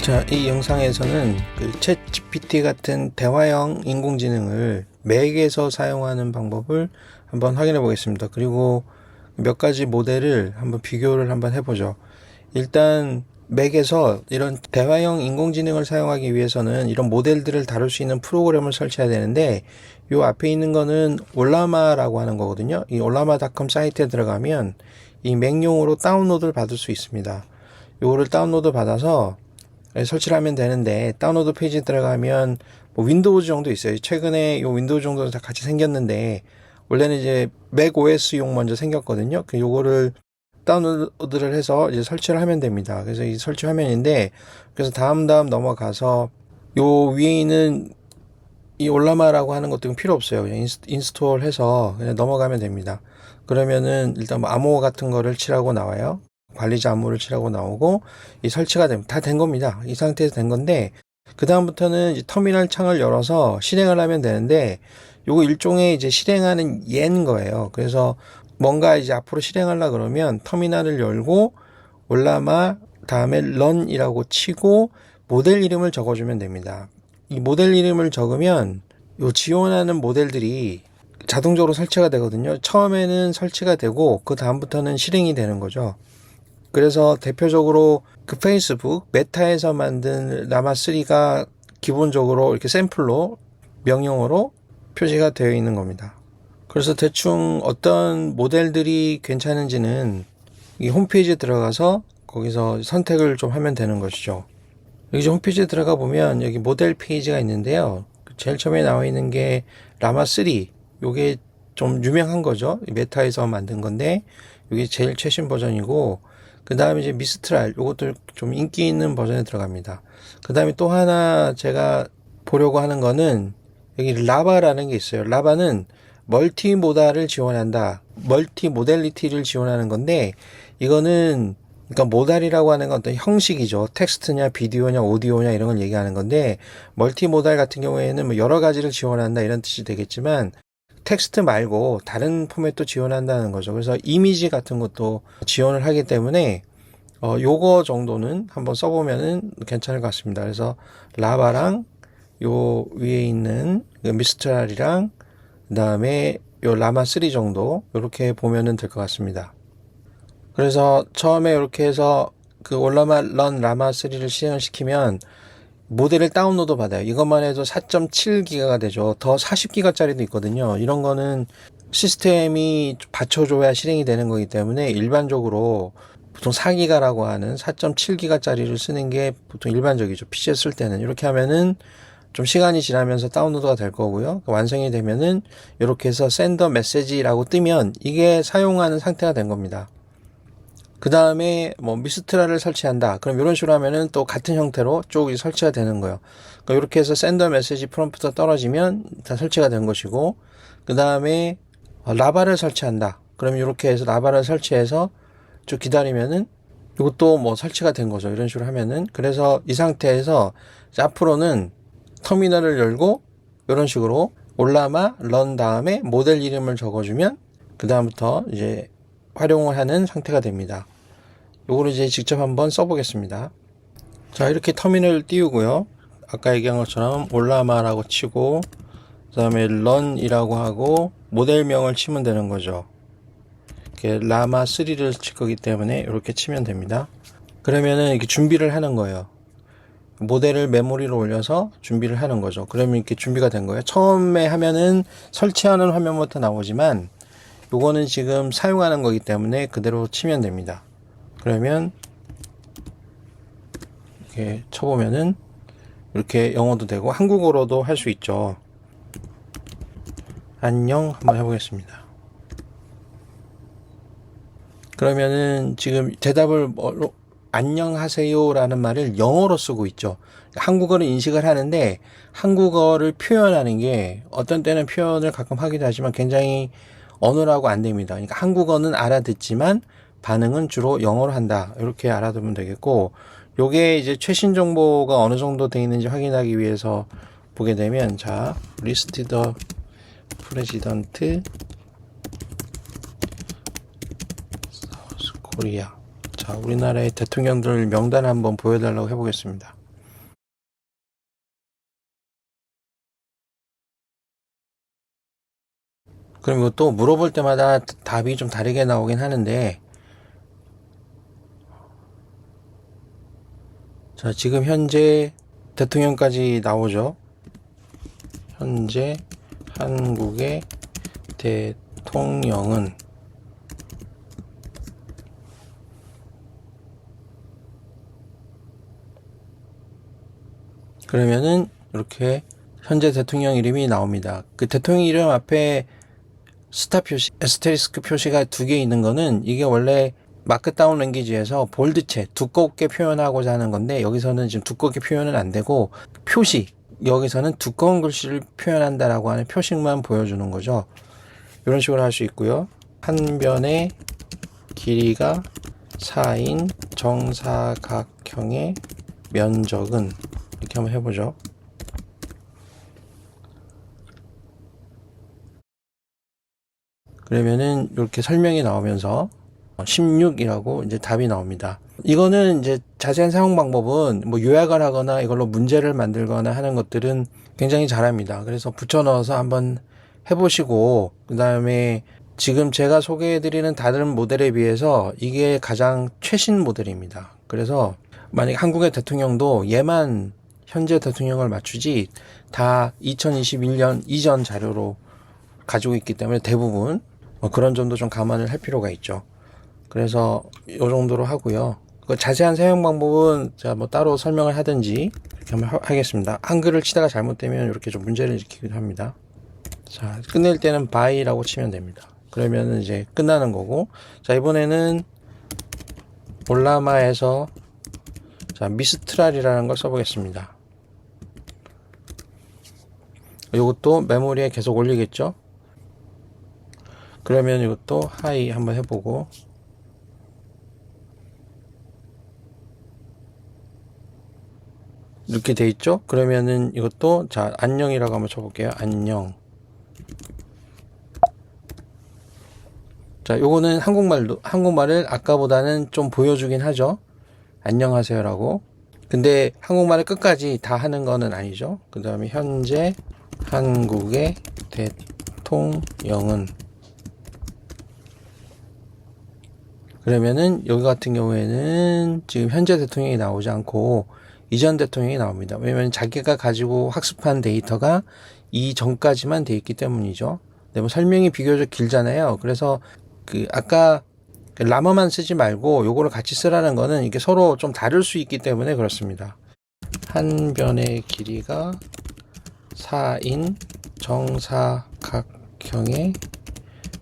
자, 이 영상에서는 그 챗GPT 같은 대화형 인공지능을 맥에서 사용하는 방법을 한번 확인해 보겠습니다. 그리고 몇 가지 모델을 한번 비교를 한번 해보죠. 일단 맥에서 이런 대화형 인공지능을 사용하기 위해서는 이런 모델들을 다룰 수 있는 프로그램을 설치해야 되는데, 요 앞에 있는 거는 올라마라고 하는 거거든요. 이 올라마.com 사이트에 들어가면 이 맥용으로 다운로드를 받을 수 있습니다. 요거를 다운로드 받아서 설치를 하면 되는데, 다운로드 페이지에 들어가면 뭐 윈도우즈 정도 있어요. 최근에 요 윈도우 정도 다 같이 생겼는데, 원래는 이제 맥 OS용 먼저 생겼거든요. 요거를 다운로드를 해서 이제 설치를 하면 됩니다. 그래서 이 설치 화면인데, 그래서 다음 넘어가서 요 위에 있는 이 올라마라고 하는 것도 필요 없어요. 그냥 인스톨 해서 그냥 넘어가면 됩니다. 그러면은 일단 뭐 암호 같은 거를 칠하고 나와요. 관리자 암호를 칠하고 나오고, 이 설치가 다 된 겁니다. 이 상태에서 된 건데, 그 다음부터는 이제 터미널 창을 열어서 실행을 하면 되는데, 요거 일종의 이제 실행하는 예인 거예요. 그래서 뭔가 이제 앞으로 실행하려 그러면 터미널을 열고 올라마 다음에 run이라고 치고 모델 이름을 적어주면 됩니다. 이 모델 이름을 적으면 요 지원하는 모델들이 자동적으로 설치가 되거든요. 처음에는 설치가 되고 그 다음부터는 실행이 되는 거죠. 그래서 대표적으로 그 페이스북 메타에서 만든 라마3가 기본적으로 이렇게 샘플로 명령어로 표시가 되어 있는 겁니다. 그래서 대충 어떤 모델들이 괜찮은지는 이 홈페이지에 들어가서 거기서 선택을 좀 하면 되는 것이죠. 여기 홈페이지에 들어가 보면 여기 모델 페이지가 있는데요. 제일 처음에 나와 있는 게 라마3. 요게 좀 유명한 거죠. 메타에서 만든 건데 이게 제일 최신 버전이고, 그 다음에 이제 미스트랄, 요것도 좀 인기 있는 버전에 들어갑니다. 그 다음에 또 하나 제가 보려고 하는 거는 여기 라바라는 게 있어요. 라바는 멀티모달을 지원한다. 멀티 모델리티를 지원하는 건데, 이거는 그러니까 모달이라고 하는 건 어떤 형식이죠. 텍스트냐, 비디오냐, 오디오냐 이런 걸 얘기하는 건데, 멀티모달 같은 경우에는 뭐 여러 가지를 지원한다 이런 뜻이 되겠지만, 텍스트 말고 다른 포맷도 지원한다는 거죠. 그래서 이미지 같은 것도 지원을 하기 때문에 요거 정도는 한번 써보면은 괜찮을 것 같습니다. 그래서 라바랑 요 위에 있는 미스트랄이랑 그 다음에 요 라마3 정도 이렇게 보면은 될 것 같습니다. 그래서 처음에 이렇게 해서 그 올라마 런 라마3를 실행을 시키면 모델을 다운로드 받아요. 이것만 해도 4.7기가가 되죠. 더 40기가짜리도 있거든요. 이런 거는 시스템이 받쳐줘야 실행이 되는 거기 때문에 일반적으로 보통 4기가라고 하는 4.7기가짜리를 쓰는 게 보통 일반적이죠. PC에 쓸 때는. 이렇게 하면은 좀 시간이 지나면서 다운로드가 될 거고요. 완성이 되면은 이렇게 해서 샌더 메시지라고 뜨면 이게 사용하는 상태가 된 겁니다. 그 다음에 뭐 미스트랄을 설치한다. 그럼 이런 식으로 하면은 또 같은 형태로 쭉 설치가 되는 거예요. 그러니까 이렇게 해서 샌더 메시지 프롬프트가 떨어지면 다 설치가 된 것이고, 그 다음에 라바를 설치한다. 그럼 이렇게 해서 라바를 설치해서 쭉 기다리면은 이것도 뭐 설치가 된 거죠. 이런 식으로 하면은. 그래서 이 상태에서 앞으로는 터미널을 열고 이런 식으로 올라마 런 다음에 모델 이름을 적어주면 그 다음부터 이제 활용을 하는 상태가 됩니다. 요거를 이제 직접 한번 써보겠습니다. 자, 이렇게 터미널을 띄우고요. 아까 얘기한 것처럼 올라마라고 치고 그 다음에 run이라고 하고 모델명을 치면 되는 거죠. 이렇게 라마3를 칠 거기 때문에 이렇게 치면 됩니다. 그러면은 이렇게 준비를 하는 거예요. 모델을 메모리로 올려서 준비를 하는 거죠. 그러면 이렇게 준비가 된 거예요. 처음에 하면은 설치하는 화면부터 나오지만 요거는 지금 사용하는 거기 때문에 그대로 치면 됩니다. 그러면 이렇게 쳐보면은 이렇게 영어도 되고 한국어로도 할 수 있죠. 안녕 한번 해보겠습니다. 그러면은 지금 대답을 뭐로 안녕하세요 라는 말을 영어로 쓰고 있죠. 한국어를 인식을 하는데 한국어를 표현하는 게 어떤 때는 표현을 가끔 하기도 하지만 굉장히 어눌하고 안 됩니다. 그러니까 한국어는 알아듣지만 반응은 주로 영어로 한다. 이렇게 알아두면 되겠고, 요게 이제 최신 정보가 어느 정도 되어 있는지 확인하기 위해서 보게 되면, 자, 리스트 더 프레지던트 코리아. 자, 우리나라의 대통령들 명단 한번 보여달라고 해보겠습니다. 그럼 이것도 물어볼 때마다 답이 좀 다르게 나오긴 하는데, 자, 지금 현재 대통령까지 나오죠. 현재 한국의 대통령은 그러면은 이렇게 현재 대통령 이름이 나옵니다. 그 대통령 이름 앞에 스타 표시, 에스테리스크 표시가 2개 있는 거는 이게 원래 마크다운 랭귀지에서 볼드체, 두껍게 표현하고자 하는 건데 여기서는 지금 두껍게 표현은 안 되고 표시, 여기서는 두꺼운 글씨를 표현한다라고 하는 표식만 보여주는 거죠. 이런 식으로 할 수 있고요. 한 변의 길이가 4인 정사각형의 면적은 이렇게 한번 해보죠. 그러면은 이렇게 설명이 나오면서 16이라고 이제 답이 나옵니다. 이거는 이제 자세한 사용 방법은 뭐 요약을 하거나 이걸로 문제를 만들거나 하는 것들은 굉장히 잘합니다. 그래서 붙여 넣어서 한번 해보시고, 그 다음에 지금 제가 소개해드리는 다른 모델에 비해서 이게 가장 최신 모델입니다. 그래서 만약 한국의 대통령도 얘만 현재 대통령을 맞추지 다 2021년 이전 자료로 가지고 있기 때문에 대부분 그런 점도 좀 감안을 할 필요가 있죠. 그래서 이 정도로 하고요. 그 자세한 사용 방법은 제가 뭐 따로 설명을 하든지 이렇게 한번 하겠습니다. 한글을 치다가 잘못되면 이렇게 좀 문제를 일으키기도 합니다. 자, 끝낼 때는 by라고 치면 됩니다. 그러면 이제 끝나는 거고, 자, 이번에는 올라마에서 자, 미스트랄이라는 걸 써보겠습니다. 이것도 메모리에 계속 올리겠죠. 그러면 이것도 하이 한번 해보고, 이렇게 돼 있죠. 그러면은 이것도 자, 안녕이라고 한번 쳐볼게요. 안녕. 자, 요거는 한국말을 아까보다는 좀 보여주긴 하죠. 안녕하세요라고. 근데 한국말을 끝까지 다 하는 거는 아니죠. 그 다음에 현재 한국의 대통령은, 그러면은 여기 같은 경우에는 지금 현재 대통령이 나오지 않고 이전 대통령이 나옵니다. 왜냐면 자기가 가지고 학습한 데이터가 이 전까지만 돼 있기 때문이죠. 근데 뭐 설명이 비교적 길잖아요. 그래서 그 아까 라마만 쓰지 말고 요거를 같이 쓰라는 거는 이게 서로 좀 다를 수 있기 때문에 그렇습니다. 한 변의 길이가 4인 정사각형의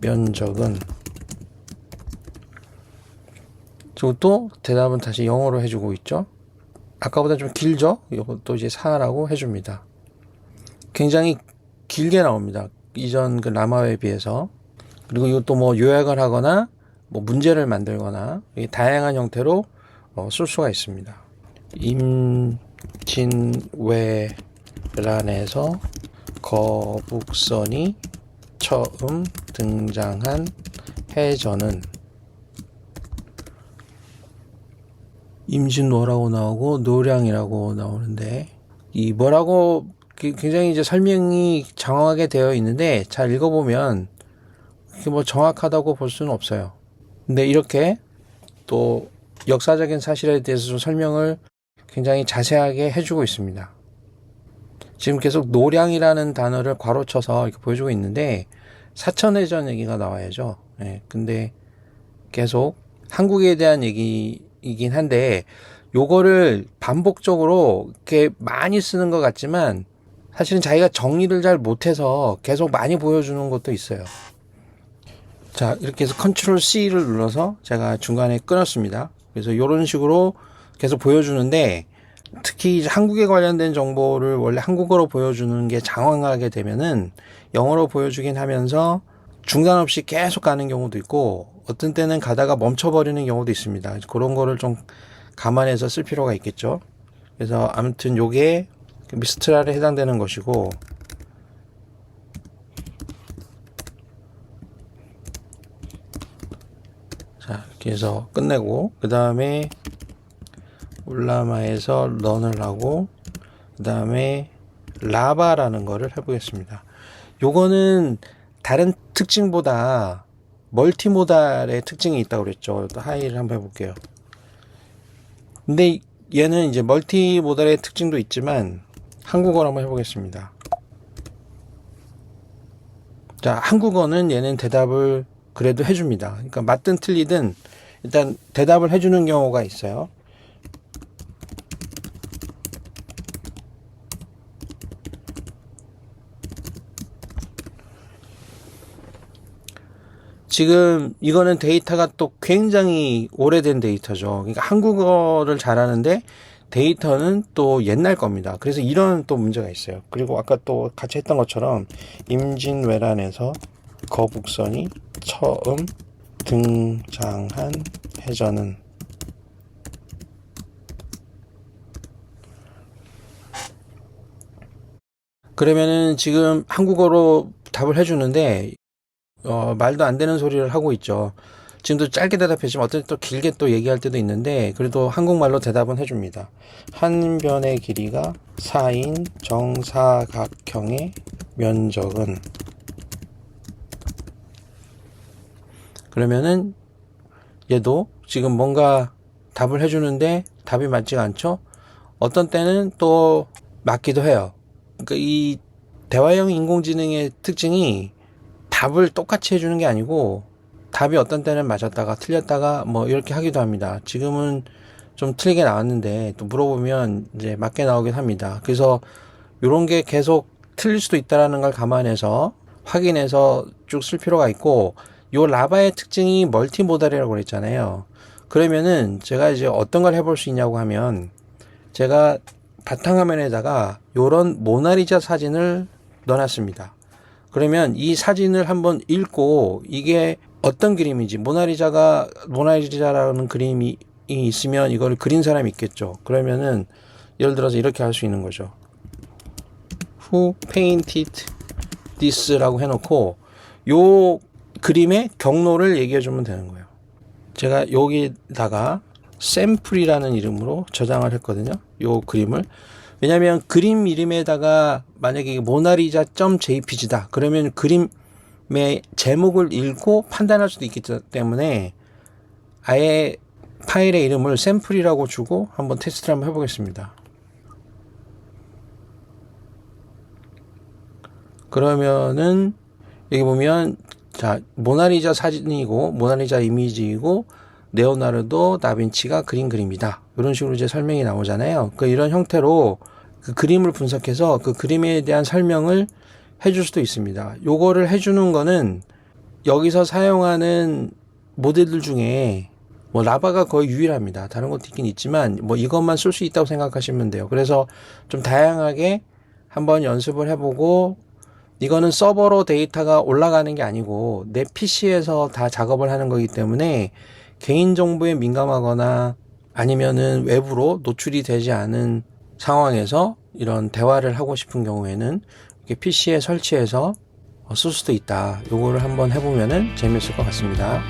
면적은, 저것도 대답은 다시 영어로 해주고 있죠. 아까보다 좀 길죠. 이것도 이제 4라고 해줍니다. 굉장히 길게 나옵니다. 이전 그 라마에 비해서. 그리고 이것도 뭐 요약을 하거나 뭐 문제를 만들거나 다양한 형태로 쓸 수가 있습니다. 임진왜란에서 거북선이 처음 등장한 해전은, 임진왜라고 나오고 노량이라고 나오는데, 이 뭐라고 굉장히 이제 설명이 장황하게 되어 있는데 잘 읽어보면 이게 뭐 정확하다고 볼 수는 없어요. 근데 이렇게 또 역사적인 사실에 대해서 좀 설명을 굉장히 자세하게 해주고 있습니다. 지금 계속 노량이라는 단어를 괄호쳐서 이렇게 보여주고 있는데 사천해전 얘기가 나와야죠. 네, 근데 계속 한국에 대한 얘기이긴 한데 요거를 반복적으로 이렇게 많이 쓰는 것 같지만 사실은 자기가 정리를 잘 못해서 계속 많이 보여주는 것도 있어요. 자, 이렇게 해서 컨트롤 C를 눌러서 제가 중간에 끊었습니다. 그래서 이런 식으로 계속 보여주는데, 특히 이제 한국에 관련된 정보를 원래 한국어로 보여주는 게 장황하게 되면은 영어로 보여주긴 하면서 중단 없이 계속 가는 경우도 있고, 어떤 때는 가다가 멈춰버리는 경우도 있습니다. 그런 거를 좀 감안해서 쓸 필요가 있겠죠. 그래서 아무튼 요게 미스트랄에 해당되는 것이고, 자, 이렇게 해서 끝내고, 그 다음에 울라마에서 런을 하고, 그 다음에 라바라는 거를 해보겠습니다. 요거는 다른 특징보다 멀티모달의 특징이 있다고 그랬죠. 하이를 한번 해볼게요. 근데 얘는 이제 멀티모달의 특징도 있지만 한국어로 한번 해보겠습니다. 자, 한국어는 얘는 대답을 그래도 해줍니다. 그러니까 맞든 틀리든 일단 대답을 해주는 경우가 있어요. 지금 이거는 데이터가 또 굉장히 오래된 데이터죠. 그러니까 한국어를 잘하는데 데이터는 또 옛날 겁니다. 그래서 이런 또 문제가 있어요. 그리고 아까 또 같이 했던 것처럼 임진왜란에서 거북선이 처음 등장한 해전은, 그러면은 지금 한국어로 답을 해주는데 말도 안 되는 소리를 하고 있죠. 지금도 짧게 대답했지만 어떨 때 또 길게 또 얘기할 때도 있는데 그래도 한국말로 대답은 해줍니다. 한 변의 길이가 4인 정사각형의 면적은, 그러면은 얘도 지금 뭔가 답을 해주는데 답이 맞지가 않죠. 어떤 때는 또 맞기도 해요. 그러니까 이 대화형 인공지능의 특징이 답을 똑같이 해주는 게 아니고 답이 어떤 때는 맞았다가 틀렸다가 뭐 이렇게 하기도 합니다. 지금은 좀 틀리게 나왔는데 또 물어보면 이제 맞게 나오긴 합니다. 그래서 이런 게 계속 틀릴 수도 있다라는 걸 감안해서 확인해서 쭉 쓸 필요가 있고, 요 라바의 특징이 멀티모달이라고 그랬잖아요. 그러면은 제가 이제 어떤 걸 해볼 수 있냐고 하면, 제가 바탕화면에다가 요런 모나리자 사진을 넣어놨습니다. 그러면 이 사진을 한번 읽고 이게 어떤 그림인지, 모나리자라는 그림이 있으면 이걸 그린 사람이 있겠죠. 그러면은 예를 들어서 이렇게 할 수 있는 거죠. Who painted this라고 해놓고 요 그림의 경로를 얘기해 주면 되는 거예요. 제가 여기다가 샘플이라는 이름으로 저장을 했거든요. 요 그림을. 왜냐면 그림 이름에다가 만약에 모나리자.jpg다 그러면 그림의 제목을 읽고 판단할 수도 있기 때문에 아예 파일의 이름을 샘플이라고 주고 한번 테스트를 한번 해보겠습니다. 그러면은 여기 보면 자, 모나리자 사진이고 모나리자 이미지이고 레오나르도 다빈치가 그린 그림이다. 이런 식으로 이제 설명이 나오잖아요. 이런 형태로 그 그림을 분석해서 그 그림에 대한 설명을 해줄 수도 있습니다. 요거를 해주는 거는 여기서 사용하는 모델들 중에 뭐 라바가 거의 유일합니다. 다른 것도 있긴 있지만 뭐 이것만 쓸 수 있다고 생각하시면 돼요. 그래서 좀 다양하게 한번 연습을 해보고, 이거는 서버로 데이터가 올라가는 게 아니고 내 PC에서 다 작업을 하는 거기 때문에 개인정보에 민감하거나 아니면은 외부로 노출이 되지 않은 상황에서 이런 대화를 하고 싶은 경우에는 이렇게 PC에 설치해서 쓸 수도 있다. 요거를 한번 해보면은 재밌을 것 같습니다.